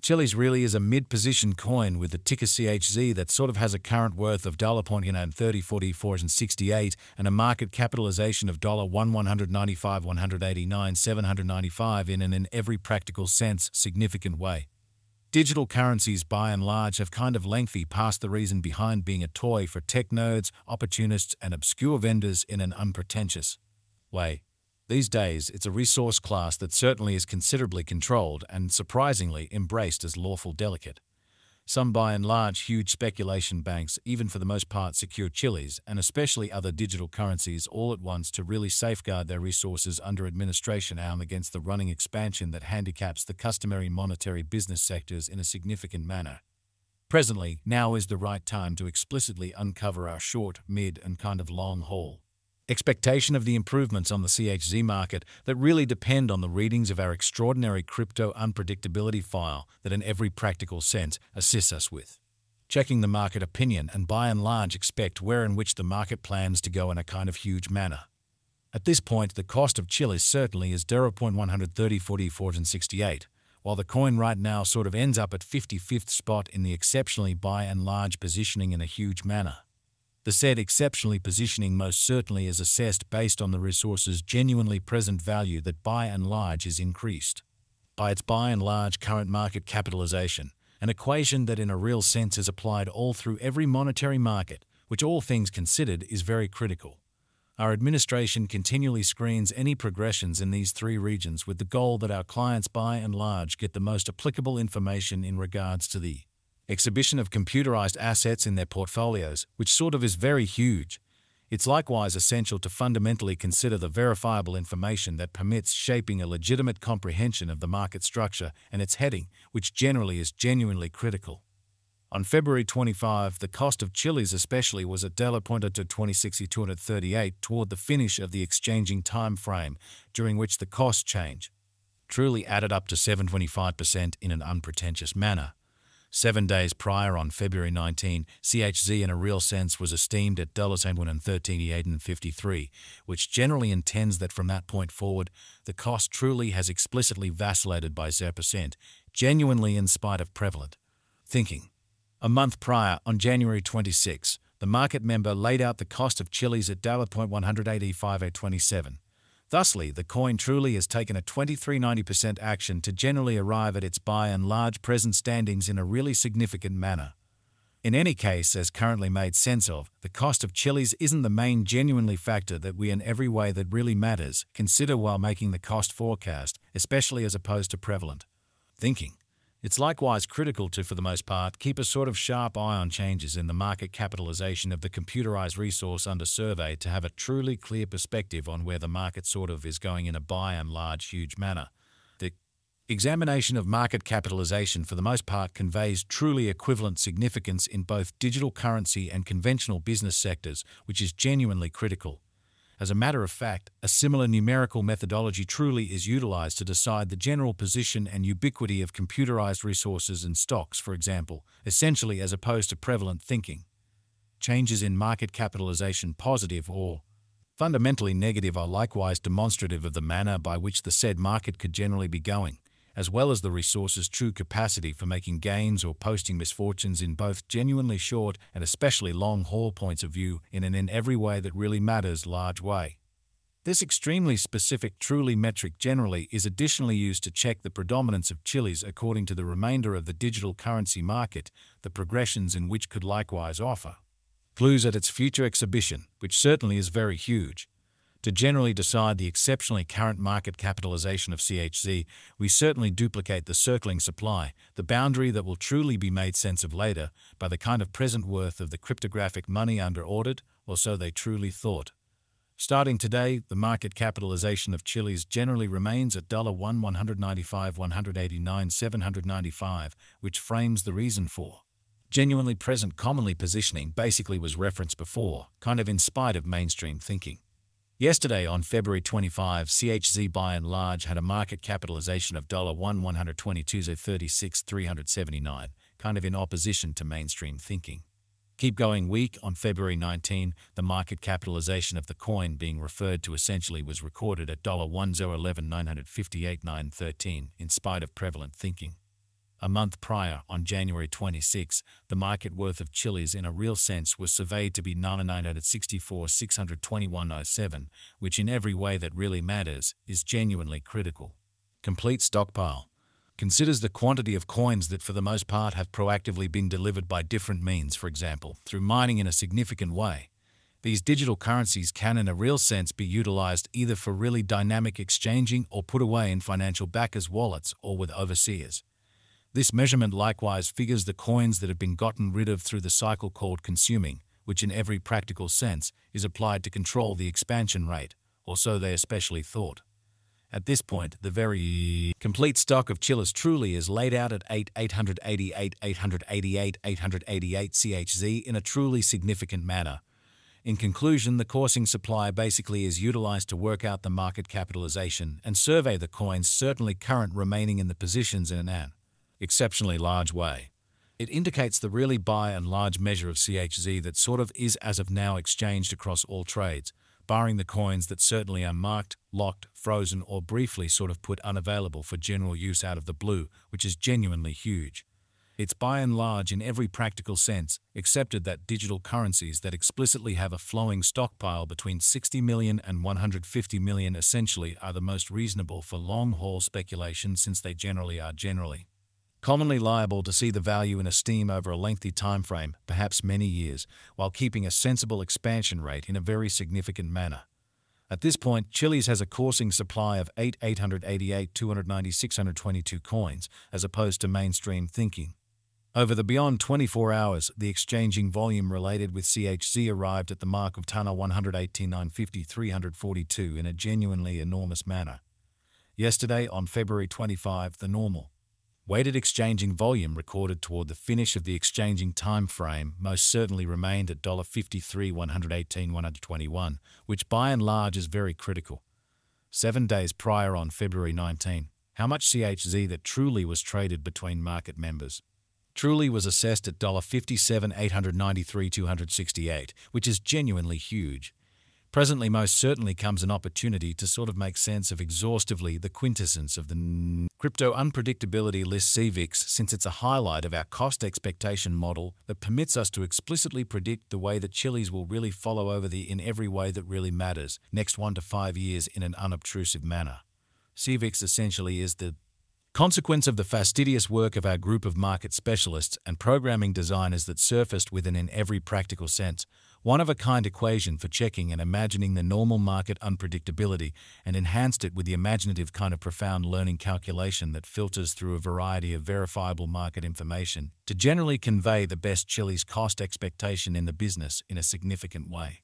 Chilliz really is a mid-position coin with the ticker CHZ that sort of has a current worth of $0.304468 and a market capitalization of $195, 189, 795 in every practical sense significant way. Digital currencies by and large have kind of lengthy past the reason behind being a toy for tech nerds, opportunists and obscure vendors in an unpretentious way. These days, it's a resource class that certainly is considerably controlled and surprisingly embraced as lawful delicate. Some by and large huge speculation banks, even for the most part secure Chilliz, and especially other digital currencies all at once to really safeguard their resources under administration arm against the running expansion that handicaps the customary monetary business sectors in a significant manner. Presently, now is the right time to explicitly uncover our short, mid, and kind of long haul expectation of the improvements on the CHZ market that really depend on the readings of our extraordinary crypto unpredictability file that in every practical sense assists us with checking the market opinion and by and large expect where in which the market plans to go in a kind of huge manner. At this point, the cost of Chilliz certainly is $130.4468, while the coin right now sort of ends up at 55th spot in the exceptionally by and large positioning in a huge manner. The said exceptionally positioning most certainly is assessed based on the resource's genuinely present value that by and large is increased by its by and large current market capitalization, an equation that in a real sense is applied all through every monetary market, which all things considered is very critical. Our administration continually screens any progressions in these three regions with the goal that our clients by and large get the most applicable information in regards to the exhibition of computerized assets in their portfolios, which sort of is very huge. It's likewise essential to fundamentally consider the verifiable information that permits shaping a legitimate comprehension of the market structure and its heading, which generally is genuinely critical. On February 25, the cost of Chilliz especially was at $26,238 toward the finish of the exchanging time frame, during which the cost change truly added up to 725% in an unpretentious manner. 7 days prior, on February 19, CHZ in a real sense was esteemed at $113.83, which generally intends that from that point forward, the cost truly has explicitly vacillated by 0%, genuinely in spite of prevalent thinking. A month prior, on January 26, the market member laid out the cost of Chilliz at $1.185.27. Thusly, the coin truly has taken a 23.90% action to generally arrive at its by and large present standings in a really significant manner. In any case, as currently made sense of, the cost of Chilliz isn't the main genuinely factor that we in every way that really matters consider while making the cost forecast, especially as opposed to prevalent thinking. It's likewise critical to, for the most part, keep a sort of sharp eye on changes in the market capitalization of the computerized resource under survey to have a truly clear perspective on where the market sort of is going in a by and large huge manner. The examination of market capitalization for the most part conveys truly equivalent significance in both digital currency and conventional business sectors, which is genuinely critical. As a matter of fact, a similar numerical methodology truly is utilized to decide the general position and ubiquity of computerized resources and stocks, for example, essentially as opposed to prevalent thinking. Changes in market capitalization, positive or fundamentally negative, are likewise demonstrative of the manner by which the said market could generally be going, as well as the resource's true capacity for making gains or posting misfortunes in both genuinely short and especially long-haul points of view in an in every way that really matters large way. This extremely specific, truly metric generally is additionally used to check the predominance of Chilliz according to the remainder of the digital currency market, the progressions in which could likewise offer clues at its future exhibition, which certainly is very huge. To generally decide the exceptionally current market capitalization of CHZ, we certainly duplicate the circling supply, the boundary that will truly be made sense of later, by the kind of present worth of the cryptographic money under audit, or so they truly thought. Starting today, the market capitalization of Chilliz generally remains at $195, 189, 795, which frames the reason for genuinely present commonly positioning basically was referenced before, kind of in spite of mainstream thinking. Yesterday, on February 25, CHZ by and large had a market capitalization of $122.36,379, kind of in opposition to mainstream thinking. Keep going week, on February 19, the market capitalization of the coin being referred to essentially was recorded at $101,958,913 in spite of prevalent thinking. A month prior, on January 26, the market worth of Chilliz in a real sense was surveyed to be 964,621.07, which in every way that really matters is genuinely critical. Complete stockpile considers the quantity of coins that for the most part have proactively been delivered by different means, for example, through mining in a significant way. These digital currencies can in a real sense be utilized either for really dynamic exchanging or put away in financial backers' wallets or with overseers. This measurement likewise figures the coins that have been gotten rid of through the cycle called consuming, which in every practical sense is applied to control the expansion rate, or so they especially thought. At this point, the very complete stock of Chilliz truly is laid out at 888 CHZ in a truly significant manner. In conclusion, the coursing supply basically is utilized to work out the market capitalization and survey the coins certainly current remaining in the positions in an exceptionally large way. It indicates the really by and large measure of CHZ that sort of is as of now exchanged across all trades, barring the coins that certainly are marked, locked, frozen, or briefly sort of put unavailable for general use out of the blue, which is genuinely huge. It's by and large in every practical sense accepted that digital currencies that explicitly have a flowing stockpile between 60 million and 150 million essentially are the most reasonable for long-haul speculation, since they generally are commonly liable to see the value in esteem over a lengthy time frame, perhaps many years, while keeping a sensible expansion rate in a very significant manner. At this point, Chilliz has a coursing supply of 888,290,622 coins, as opposed to mainstream thinking. Over the beyond 24 hours, the exchanging volume related with CHZ arrived at the mark of Tana 118,950,342 in a genuinely enormous manner. Yesterday, on February 25, the normal weighted exchanging volume recorded toward the finish of the exchanging time frame most certainly remained at $53,118,121, which by and large is very critical. 7 days prior, on February 19, how much CHZ that truly was traded between market members? Truly was assessed at $57,893,268, which is genuinely huge. Presently, most certainly comes an opportunity to sort of make sense of exhaustively the quintessence of the crypto unpredictability list CVIX, since it's a highlight of our cost expectation model that permits us to explicitly predict the way that Chilliz will really follow over the in every way that really matters next 1 to 5 years in an unobtrusive manner. CVIX essentially is the consequence of the fastidious work of our group of market specialists and programming designers that surfaced with an in every practical sense one-of-a-kind equation for checking and imagining the normal market unpredictability, and enhanced it with the imaginative kind of profound learning calculation that filters through a variety of verifiable market information to generally convey the best Chilliz cost expectation in the business in a significant way.